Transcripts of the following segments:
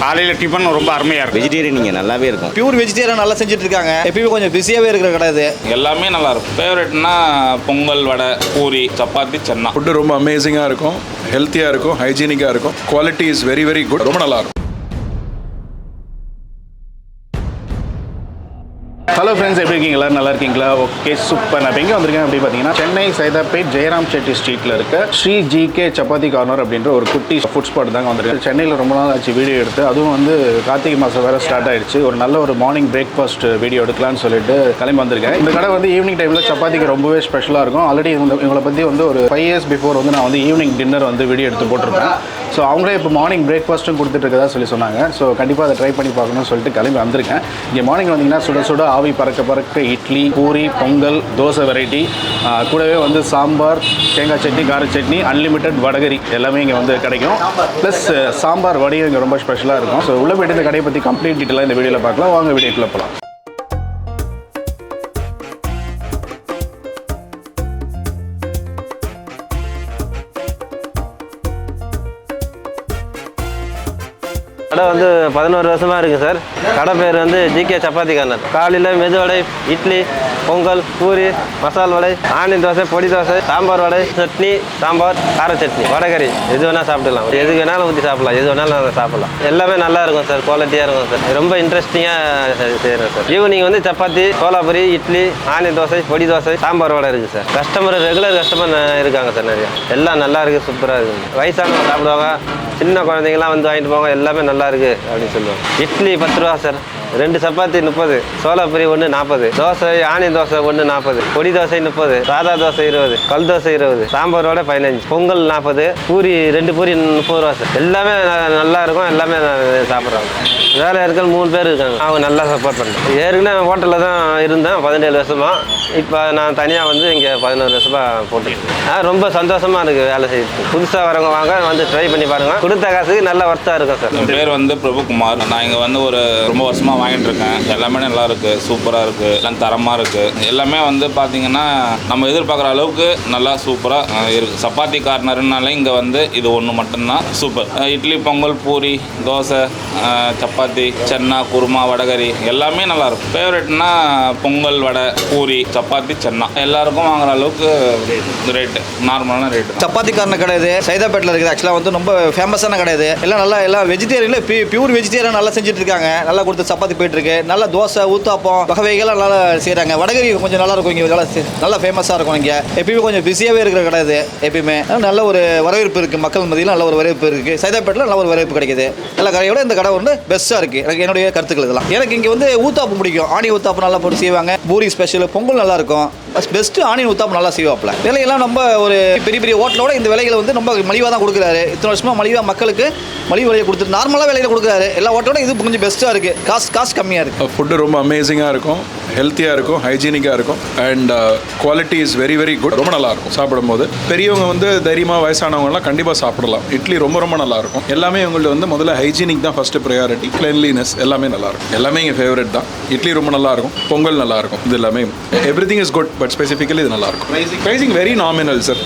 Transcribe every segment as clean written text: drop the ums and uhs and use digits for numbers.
காலையில் டிஃபன் ரொம்ப அருமையாக இருக்கும். வெஜிடேரியன் நீங்கள் நல்லாவே இருக்கும். பியூர் வெஜிடேரியன் நல்லா செஞ்சுட்டு இருக்காங்க. எப்பயுமே கொஞ்சம் பிஸியாகவே இருக்கிற கடை இது. எல்லாமே நல்லா இருக்கும். ஃபேவரட்னா பொங்கல், வடை, பூரி, சப்பாத்தி, சென்னா. ஃபுட்டு ரொம்ப அமேசிங்காக இருக்கும், ஹெல்த்தியாக இருக்கும், ஹைஜீனிக்காக இருக்கும். Quality is very very good. ரொம்ப நல்லா இருக்கும். ஹலோ ஃப்ரெண்ட்ஸ், எப்படி இருக்கீங்களா? நல்லா இருக்கீங்களா? Okay, super. நான் எங்கே வந்திருக்கேன் அப்படி பார்த்தீங்கன்னா, சென்னை சைதாப்பேட் ஜெயராம் செட்டி ஸ்ட்ரீட்டில் இருக்க ஸ்ரீ ஜிகே சப்பாத்தி கார்னர் அப்படின்ற ஒரு குட்டி ஃபுட் ஸ்பாட் தாங்க வந்திருக்கேன். சென்னையில் ரொம்ப நாள் ஆச்சு வீடியோ எடுத்து, அதுவும் வந்து கார்த்திகை மாதம் வேறு ஸ்டார்ட் ஆகிடுச்சு. ஒரு நல்ல ஒரு மார்னிங் பிரேக்ஃபாஸ்ட் வீடியோ எடுக்கலான்னு சொல்லிட்டு கிளம்பி வந்திருக்கேன். இந்த கடை வந்து ஈவினிங் டைமில் சப்பாத்திக்கு ரொம்பவே ஸ்பெஷலாக இருக்கும். ஆல்ரெடி இவங்களை பற்றி வந்து ஒரு 5 years பிஃபோர் வந்து நான் வந்து ஈவினிங் டின்னர் வந்து வீடியோ எடுத்து போட்டிருப்பேன். ஸோ அவங்களே இப்போ மார்னிங் பிரேக்ஃபாஸ்ட்டும் கொடுத்துட்டு இருக்கதா சொல்லி சொன்னாங்க. ஸோ கண்டிப்பாக அதை ட்ரை பண்ணி பார்க்கணும்னு சொல்லிட்டு கிளம்பி வந்திருக்கேன். இங்கே மார்னிங் வந்தீங்கன்னா சுட சுட ஆவி பறக்க பறக்க இட்லி, பூரி, பொங்கல், தோசை வெரைட்டி, கூடவே வந்து சாம்பார், தேங்காய் சட்னி, கார சட்னி, அன்லிமிட்டட் வடகரி எல்லாமே இங்கே வந்து கிடைக்கும். ப்ளஸ் சாம்பார் வடையும் இங்கே ரொம்ப ஸ்பெஷலாக இருக்கும். ஸோ உள்ள போய்ட்டு இந்த கடையை பற்றி கம்ப்ளீட் டீட்டெயிலாக இந்த வீடியோவில் பார்க்கலாம். வாங்க வீடியோக்குள்ளே போகலாம். கடை வந்து 11 வருஷமாக இருக்குது சார். கடை பேர் வந்து ஜிகே சப்பாத்தி கார்னர். காலையில் மெதுவடை, இட்லி, பொங்கல், பூரி, மசால் வடை, ஆனியன் தோசை, பொடி தோசை, சாம்பார் வடை, சட்னி, சாம்பார், கார சட்னி, வடகரி, எது வேணால் சாப்பிடலாம். எது வேணாலும் ஊற்றி சாப்பிடலாம், எது வேணாலும் நாங்கள் சாப்பிடலாம். எல்லாமே நல்லா இருக்கும் சார், குவாலிட்டியாக இருக்கும் சார். ரொம்ப இன்ட்ரெஸ்டிங்காக செய்கிறோம் சார். ஈவினிங் வந்து சப்பாத்தி, சோளாபுரி, இட்லி, ஆனியன் தோசை, பொடி தோசை, சாம்பார் வடை இருக்குது சார். கஸ்டமர் ரெகுலர் கஸ்டமர் இருக்காங்க சார் நிறையா. எல்லாம் நல்லா இருக்குது, சூப்பராக இருக்குது. வயசானவங்க சாப்பிடுவாங்க, சின்ன குழந்தைங்களாம் வந்து வாங்கிட்டு போவாங்க. எல்லாமே நல்லா இருக்குது அப்படின்னு சொல்லுவாங்க. இட்லி 10 ரூபா சார், 2 சப்பாத்தி 30, சோளாபுரி 1 40, தோசை ஆனியன் தோசை 1 40, பொடி தோசை 30, சாதா தோசை 20, கல் தோசை 20, சாம்பாரோட 15, பொங்கல் 40, பூரி 2 பூரி 30 ரூபா சார். எல்லாமே நல்லா இருக்கும், எல்லாமே சாப்பிட்றாங்க. வேலை இருக்கிற 3 பேர் இருக்காங்க, அவங்க நல்லா சப்போர்ட் பண்ணுறாங்க. ஏற்கனவே ஹோட்டலில் தான் இருந்தேன் 17 வருஷமா. இப்போ நான் தனியாக வந்து இங்கே 11 வருஷமா போட்டுருக்கேன். ரொம்ப சந்தோஷமாக இருக்குது வேலை செய்யுது. புதுசாக வரவங்க வாங்க, வந்து ட்ரை பண்ணி பாருங்கள். கொடுத்த காசுக்கு நல்ல ஒர்த்தாக இருக்கும் சார். என் பேர் வந்து பிரபுகுமார். நான் இங்கே வந்து ஒரு ரொம்ப வருஷமாக வாங்கிட்டு இருக்கேன். எல்லாமே நல்லா இருக்குது, சூப்பராக இருக்குது, எல்லாம் தரமாக இருக்குது. எல்லாமே வந்து பார்த்தீங்கன்னா நம்ம எதிர்பார்க்குற அளவுக்கு நல்லா சூப்பராக இருக்குது. சப்பாத்தி கார்னர்னாலே இங்கே வந்து இது ஒன்று மட்டும்தான் சூப்பர். இட்லி, பொங்கல், பூரி, தோசை, சப்பாத்தி, சென்னா, குருமா, வடகரி எல்லாமே நல்லாயிருக்கும். ஃபேவரட்னா பொங்கல், வடை, பூரி, சப்பாத்தி, சென்னா எல்லாருக்கும் வாங்குற அளவுக்கு ரேட்டு, நார்மலான ரேட்டு. சப்பாத்தி கார்னர் கடை இது சைதாப்பேட்டில் இருக்குது. ஆக்சுவலாக வந்து ரொம்ப ஃபேமஸான கடை இது. எல்லாம் நல்லா எல்லாம் வெஜிடேரியனில் பியூர் வெஜிடேரியன் நல்லா செஞ்சுட்டு இருக்காங்க. நல்லா கொடுத்து சப்பாத்தி போயிட்டு இருக்கு. நல்லா தோசை, ஊத்தாப்பம் வகைகள்லாம் நல்லா செய்கிறாங்க. வடகரி கொஞ்சம் நல்லா இருக்கும். இங்கே நல்லா ஃபேமஸாக இருக்கும். இங்கே எப்பயுமே கொஞ்சம் பிஸியாகவே இருக்கிற கடை இது. எப்பயுமே நல்ல ஒரு வரவேற்பு இருக்குது. மக்கள் மத்தியில் நல்ல ஒரு வரவேற்பு இருக்குது. சைதாப்பேட்டில் நல்ல ஒரு வரவேற்பு கிடைக்குது. எல்லா கடையோட இந்த கடை வந்து பெஸ்ட்டாக இருக்குது. எனக்கு என்னுடைய கருத்துக்கள் இதெல்லாம். எனக்கு இங்கே வந்து ஊத்தாப்பு பிடிக்கும். ஆணி ஊத்தாப்பு நல்லா போட்டு செய்வாங்க. பூரி ஸ்பெஷல், பொங்கல் நல்லா இருக்கும். பெஸ்ட்டு ஆனியன் ஊத்தாப்பு நல்லா செய்வாப்பில். விலையெல்லாம் நம்ம ஒரு பெரிய பெரிய ஹோட்டலோட இந்த விலைகளை வந்து ரொம்ப மலிவாக தான் கொடுக்குறாரு. இத்தனை வருஷமாக மலிவாக மக்களுக்கு மலிவு விலையை கொடுத்துட்டு நார்மலாக விலையில் கொடுக்குறாரு. எல்லா ஹோட்டலோட இது கொஞ்சம் பெஸ்ட்டாக இருக்குது. காஸ்ட் கம்மியாக இருக்குது. ஃபுட்டு ரொம்ப அமேசிங்காக இருக்கும், ஹெல்த்தியாக இருக்கும், ஹைஜீனிக்காக இருக்கும். And quality is very very good. ரொம்ப நல்லாயிருக்கும் சாப்பிடும்போது. பெரியவங்க வந்து தைரியமாக வயசானவங்கலாம் கண்டிப்பாக சாப்பிடலாம். இட்லி ரொம்ப ரொம்ப நல்லாயிருக்கும். எல்லாமே உங்கள்ட்ட வந்து முதல்ல ஹைஜீனிக் தான் ஃபஸ்ட்டு ப்ரையாரிட்டி. கிளென்லினஸ் எல்லாமே நல்லாயிருக்கும். எல்லாமே இங்கே ஃபேவரட் தான். இட்லி ரொம்ப நல்லாயிருக்கும், பொங்கல் நல்லாயிருக்கும். இது எல்லாமே every thing is good. But specifically இது நல்லாயிருக்கும். Pricing very nominal sir.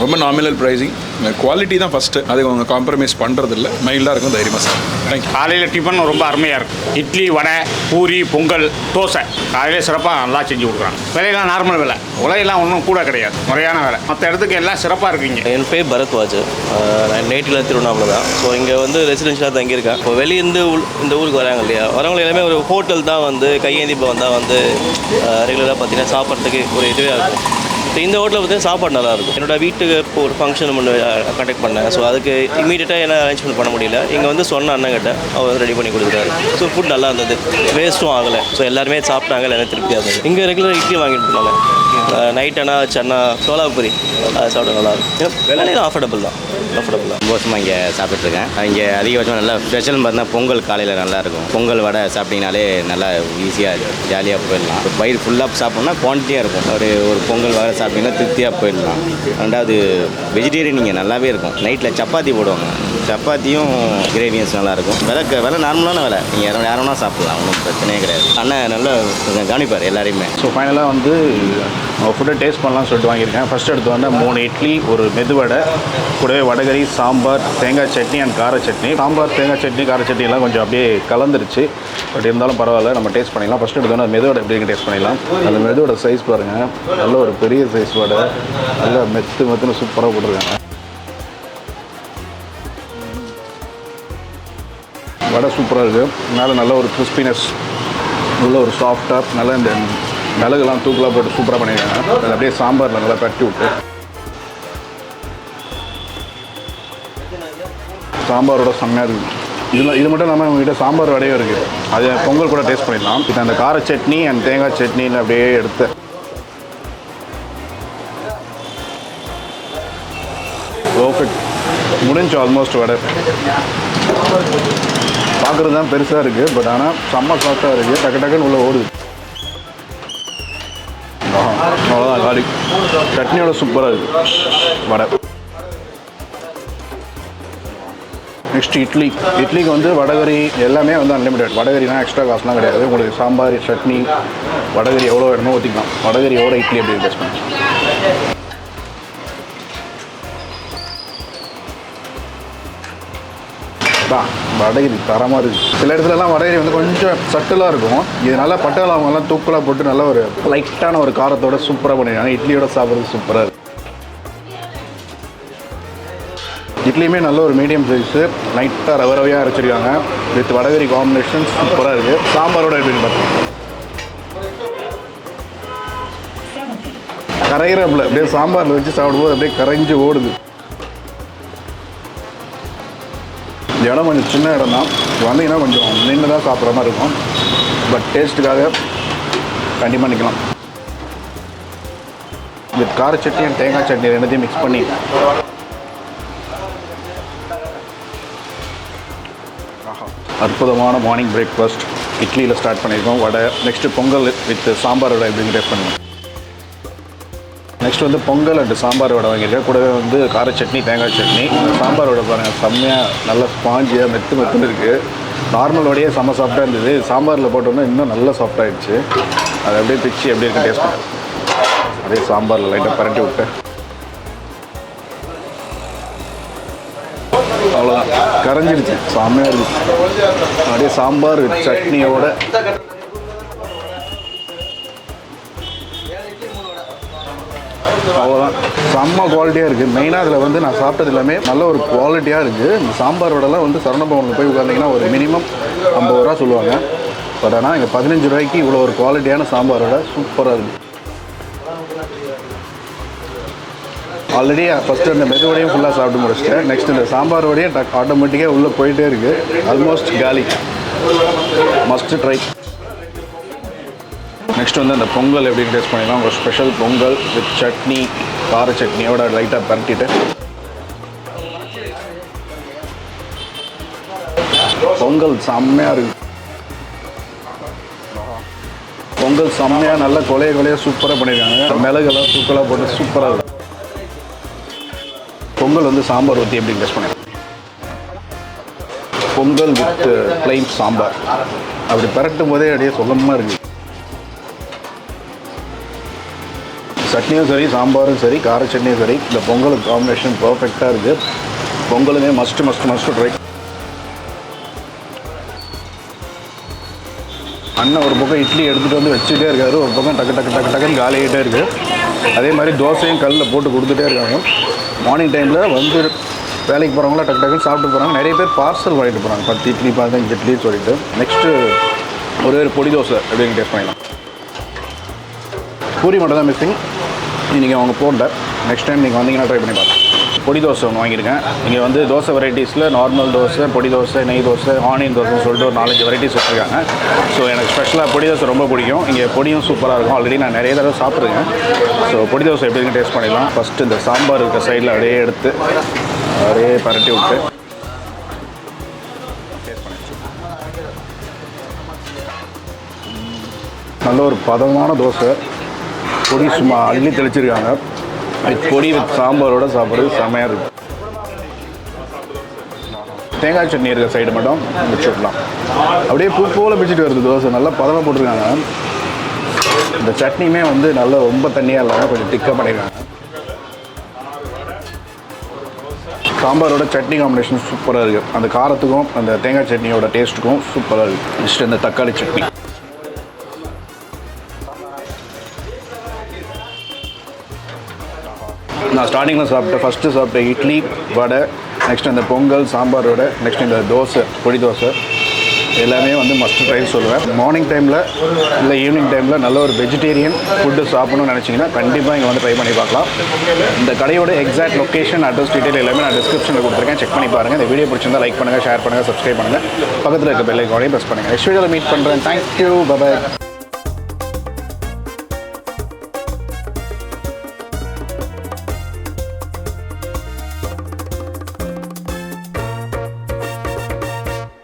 ரொம்ப நாமினல் ப்ரைஸிங். குவாலிட்டி தான் ஃபஸ்ட்டு. அதுக்கு அவங்க காம்ப்ரமைஸ் பண்ணுறதில்ல. மைல்டாக இருக்கும், தைரியமாக சார். தேங்க்யூ. காலையில் டிஃபன் ரொம்ப அருமையாக இருக்கும். இட்லி, வடை, பூரி, பொங்கல், தோசை காலையில் சிறப்பாக நல்லா செஞ்சு கொடுக்குறாங்க. விலையெல்லாம் நார்மல் விலை, விலையெல்லாம் ஒன்றும் கூட கிடையாது, முறையான விலை. மற்ற இடத்துக்கு எல்லாம் சிறப்பாக இருக்குங்க. என் பேர் பரத்வாஜ். நான் நேட்டில் திருவண்ணாமலை தான். ஸோ இங்கே வந்து ரெசிடென்ஷியலாக தங்கியிருக்கேன். இப்போ வெளியிருந்து இந்த ஊருக்கு வராங்க இல்லையா, வரவங்க எல்லாமே ஒரு ஹோட்டல் தான் வந்து கையேந்தி இப்போ வந்தால் வந்து ரெகுலராக பார்த்தீங்கன்னா சாப்பிட்றதுக்கு ஒரு இதுவே இருக்கும். ஸோ இந்த ஹோட்டலில் பார்த்தீங்கன்னா சாப்பாடு நல்லாயிருக்கும். என்னோடய வீட்டுக்கு இப்போ ஒரு ஃபங்க்ஷன் ஒன்று கண்டக்ட் பண்ணேன். ஸோ அதுக்கு இமீடியட்டாக என்ன அரேஞ்ச்மெண்ட் பண்ண முடியல. இங்கே வந்து சொன்ன அண்ணங்கிட்ட அவர் ரெடி பண்ணி கொடுக்குறாரு. ஸோ ஃபுட் நல்லா இருந்தது, வேஸ்ட்டும் ஆகலை. ஸோ எல்லாருமே சாப்பிட்டாங்க, எல்லாமே திருப்தியாக இருந்தது. இங்கே ரெகுலர் இட்லி வாங்கிட்டு போனாங்க. நைட் ஆனால் சென்னா, சோளாபுரி சாப்பிட நல்லாயிருக்கும். விலையில அஃபோர்டபுள் தான். ரொம்ப வருஷமாக இங்கே சாப்பிட்ருக்கேன். இங்கே அதிகபட்சமாக நல்லா ஸ்பெஷல்னு பார்த்தா பொங்கல் காலையில் நல்லாயிருக்கும். பொங்கல் வடை சாப்பிட்டீங்கனாலே நல்லா ஈஸியாக ஜாலியாக போயிடலாம். வயிறு ஃபுல்லாக சாப்பிட்ணுன்னா குவான்டிட்டியாக இருக்கும். ஒரு பொங்கல் வடை சாப்பிட்டீங்கன்னா திருப்தியாக போயிடலாம். ரெண்டாவது வெஜிடேரியன் இங்கே நல்லாவே இருக்கும். நைட்டில் சப்பாத்தி போடுவாங்க. சப்பாத்தியும் கிரேவியன்ஸ் நல்லாயிருக்கும். விலை நார்மலான விலை. நீங்கள் யாரும் சாப்பிட்லாம், ஒன்றும் பிரச்சனையே கிடையாது. அண்ணன் நல்லா கவனிப்பார் எல்லாரையுமே. ஸோ ஃபைனலாக வந்து ஃபுட்டை டேஸ்ட் பண்ணலாம்னு சொல்லிட்டு வாங்கியிருக்கேன். ஃபஸ்ட் எடுத்து வந்து 3 இட்லி, ஒரு மெதுவடை, கூடவே வடகரி, சாம்பார், தேங்காய் சட்னி அண்ட் கார சட்னி. சாம்பார், தேங்காய் சட்னி, கார சட்னி எல்லாம் கொஞ்சம் அப்படியே கலந்துருச்சு. பட் இருந்தாலும் பரவாயில்ல, நம்ம டேஸ்ட் பண்ணிடலாம். ஃபஸ்ட் எடுத்து வந்து மெதுவடை எப்படி டேஸ்ட் பண்ணிடலாம். அந்த மெதுவடை சைஸ் பாருங்கள், நல்ல ஒரு பெரிய சைஸ் வடை, நல்லா மெத்துன்னு சூப்பராக போட்டிருக்காங்க. வடை சூப்பராக இருக்குது. மேலே நல்ல ஒரு கிறிஸ்பினஸ், நல்ல ஒரு சாஃப்டாக, நல்லா இந்த மிளகுலாம் தூக்கலாக போட்டு சூப்பராக பண்ணியிருக்காங்க. அது அப்படியே சாம்பாரில் நல்லா பரட்டி விட்டு சாம்பாரோட செம்மையாக இருக்குது. இது மட்டும் இல்லாமல் உங்கள்கிட்ட சாம்பார் வடையும் இருக்குது, அது பொங்கல் கூட டேஸ்ட் பண்ணிடலாம். இப்போ அந்த கார சட்னி அண்ட் தேங்காய் சட்னின்னு அப்படியே எடுத்து பர்ஃபெக்ட் முடிஞ்சு. ஆல்மோஸ்ட் வடை பார்க்குறது தான் பெருசாக இருக்குது, பட் ஆனால் செம்ம சாஃப்டாக இருக்குது, டக்குன்னு உள்ளே ஓடுது. அவ்வளோதான் காலி. சட்னியோட சூப்பராக இருக்குது வடை. நெக்ஸ்ட் இட்லிக்கு வந்து வடகரி எல்லாமே வந்து அன்லிமிட்டட். வடகரினா எக்ஸ்ட்ரா காசுலாம் கிடையாது. உங்களுக்கு சாம்பார், சட்னி, வடகரி எவ்வளோ வேணுமோ ஊற்றிக்கலாம். வடகரியோட இட்லி எப்படி டேஸ்ட் பண்ணி வடகரி தரமாக இருக்குது. சில இடத்துலலாம் வடகரி வந்து கொஞ்சம் சட்டிலாக இருக்கும். இது நல்லா பட்டை லவங்கெல்லாம் தூக்கலாக போட்டு நல்ல ஒரு லைட்டான ஒரு காரத்தோட சூப்பராக பண்ணிடுறாங்க. இட்லியோட சாப்பிட்றது சூப்பராக இருக்குது. இட்லியுமே நல்ல ஒரு மீடியம் சைஸு, லைட்டாக ரவையாக அரைச்சிருக்காங்க. வித் வடகரி காம்பினேஷன் சூப்பராக இருக்குது. சாம்பாரோட எப்படின்னு பார்த்தீங்கன்னா கரையிறப்பில் அப்படியே சாம்பாரில் வச்சு சாப்பிடும்போது அப்படியே கரைஞ்சி ஓடுது. இடம் கொஞ்சம் சின்ன இடம் தான், வந்தீங்கன்னா கொஞ்சம் நின்று தான் சாப்பிட்ற மாதிரி இருக்கும். பட் டேஸ்ட்டுக்காக கண்டிப்பாக நிற்கலாம். வித் கார சட்னி அண்ட் தேங்காய் சட்னி ரெண்டுத்தையும் மிக்ஸ் பண்ணி அற்புதமான மார்னிங் பிரேக்ஃபாஸ்ட் இட்லியில் ஸ்டார்ட் பண்ணியிருக்கோம். வடை, நெக்ஸ்ட்டு பொங்கல் வித் சாம்பார் வடை எப்படின்னு டேஸ்ட் பண்ணுவோம். நெக்ஸ்ட் வந்து பொங்கல் அண்டு சாம்பார் வடை வாங்கியிருக்கேன். கூடவே வந்து கார சட்னி, தேங்காய் சட்னி. சாம்பார் வடை பாருங்கள், செம்மையாக நல்லா ஸ்பாஞ்சியாக மெத்துன்னு இருக்குது. நார்மல் வடையே செம்ம சாஃப்டாக இருந்தது. சாம்பாரில் போட்டோன்னா இன்னும் நல்லா சாஃப்டாகிடுச்சு. அதை அப்படியே பிச்சு எப்படி இருக்குது டேஸ்ட் பண்ணேன். அப்படியே சாம்பாரில் லைட்டாக பரட்டி விட்டு அவ்வளோதான், கரைஞ்சிடுச்சு. செம்மையாக இருக்குது. அப்படியே சாம்பார் வித் சட்னியோட அவ்வளோதான், செம்ம குவாலிட்டியாக இருக்குது. மெயினாக அதில் வந்து நான் சாப்பிட்டது எல்லாமே நல்ல ஒரு குவாலிட்டியாக இருக்குது. இந்த சாம்பார் வடைலாம் வந்து சரவணபவனில் போய் உட்காந்திங்கன்னா ஒரு மினிமம் 50 ரூபா சொல்லுவாங்க. பட் ஆனால் இங்கே 15 ரூபாய்க்கு இவ்வளோ ஒரு குவாலிட்டியான சாம்பார் வடை சூப்பராக இருக்குது. ஆல்ரெடி ஃபஸ்ட்டு இந்த மெதுவடையும் ஃபுல்லாக சாப்பிட்டு முடிச்சிட்டேன். நெக்ஸ்ட் இந்த சாம்பார் வடையே ஆட்டோமேட்டிக்காக உள்ளே போயிட்டே இருக்குது. ஆல்மோஸ்ட் காலி. Must try. நெக்ஸ்ட் வந்து அந்த பொங்கல் எப்படின்னு டேஸ்ட் பண்ணிடலாம். ஒரு ஸ்பெஷல் பொங்கல் வித் சட்னி, கார சட்னியோட லைட்டாக பரட்டிட்டு பொங்கல் செம்மையாக இருக்குது. பொங்கல் செம்மையாக நல்லா கொலையாக சூப்பராக பண்ணியிருக்காங்க. மிளகெல்லாம் தூக்கலாக போட்டு சூப்பராக இருக்கும். பொங்கல் வந்து சாம்பார் ஊற்றி எப்படி டேஸ்ட் பண்ணிடலாம். பொங்கல் வித் ப்ளைன் சாம்பார் அப்படி பரட்டும் போதே அப்படியே சுகமாக இருக்குது. சட்னியும் சரி, சாம்பாரும் சரி, கார சட்னியும் சரி, இந்த பொங்கலுக்கு காம்பினேஷன் பர்ஃபெக்டாக இருக்குது. பொங்கலுமே மஸ்ட்டு ட்ரை. அண்ணன் ஒரு பக்கம் இட்லி எடுத்துகிட்டு வந்து வச்சுட்டே இருக்காரு, ஒரு பக்கம் டக்குன்னு காலி ஆகிட்டே இருக்குது. அதே மாதிரி தோசையும் கல்லில் போட்டு கொடுத்துட்டே இருக்காங்க. மார்னிங் டைமில் வந்து வேலைக்கு போகிறவங்களாம் டக்குன்னு சாப்பிட்டு போகிறாங்க. நிறைய பேர் பார்சல் வாங்கிட்டு போகிறாங்க. 10 இட்லி 15 இட்லின்னு சொல்லிட்டு. நெக்ஸ்ட்டு ஒரு பொடி தோசை எப்படின்னு டேஸ்ட் பண்ணிடலாம். பூரி மட்டும் தான் மிஸ்ஸிங், நீங்கள் அவங்க போடல. நெக்ஸ்ட் டைம் நீங்கள் வந்தீங்கன்னா ட்ரை பண்ணி பார்க்கலாம். பொடி தோசை ஒன்று வாங்கியிருக்கேன். இங்கே வந்து தோசை வெரைட்டிஸில் நார்மல் தோசை, பொடி தோசை, நெய் தோசை, ஆனியன் தோசைன்னு சொல்லிட்டு ஒரு 4-5 வெரைட்டிஸ் வச்சுருக்காங்க. ஸோ எனக்கு ஸ்பெஷலாக பொடி தோசை ரொம்ப பிடிக்கும். இங்கே பொடியும் சூப்பராக இருக்கும். ஆல்ரெடி நான் நிறைய தடவை சாப்பிட்ருக்கேன். ஸோ பொடி தோசை எப்படி டேஸ்ட் பண்ணிடலாம். ஃபஸ்ட்டு இந்த சாம்பார் இருக்க சைடில் அப்படியே எடுத்து அப்படியே பரட்டி விட்டு நல்ல ஒரு பதமான தோசை. பொடி சும்மா அள்ளி தெளிச்சிருக்காங்க. பொடி வித் சாம்பாரோட சாப்பிட்றது செமையாக இருக்குது. தேங்காய் சட்னி இருக்க சைடு மட்டும் வச்சு விடலாம். அப்படியே பூ போல் பிடிச்சிட்டு வருது தோசை. நல்லா பதமாக போட்டிருக்காங்க. இந்த சட்னியுமே வந்து நல்லா ரொம்ப தண்ணியாக இல்லாமல் கொஞ்சம் திக்காக பண்ணியிருக்காங்க. சாம்பாரோட சட்னி காம்பினேஷன் சூப்பராக இருக்குது. அந்த காரத்துக்கும் அந்த தேங்காய் சட்னியோட டேஸ்ட்டுக்கும் சூப்பராக இருக்குது. நெக்ஸ்ட் இந்த தக்காளி சட்னி. நான் ஸ்டார்டிங்கில் ஃபஸ்ட்டு சாப்பிட்ட இட்லி வடை, நெக்ஸ்ட் அந்த பொங்கல் சாம்பாரோட, நெக்ஸ்ட் இந்த தோசை பொடி தோசை எல்லாமே வந்து மஸ்ட் ட்ரை சொல்லுவேன். மார்னிங் டைமில் இல்லை ஈவினிங் டைமில் நல்ல ஒரு வெஜிடேரியன் ஃபுட்டு சாப்பிடணும்னு நினச்சிங்கன்னா கண்டிப்பாக இங்கே வந்து ட்ரை பண்ணி பார்க்கலாம். இந்த கடையோட எக்ஸாக்ட் லொக்கேஷன், அட்ரஸ், டீட்டெயில் எல்லாமே நான் டிஸ்கிரிப்ஷனில் கொடுத்துருக்கேன். செக் பண்ணி பாருங்கள். இந்த வீடியோ பிடிச்சிருந்தா லைக் பண்ணுங்கள், ஷேர் பண்ணுங்கள், சப்ஸ்கிரைப் பண்ணுங்கள். பக்கத்தில் இருக்க பெல் ஐக்கானையும் ப்ரெஸ் பண்ணுங்கள். நெக்ஸ்ட் வீடியோவில் மீட் பண்ணுறேன். Thank you, by.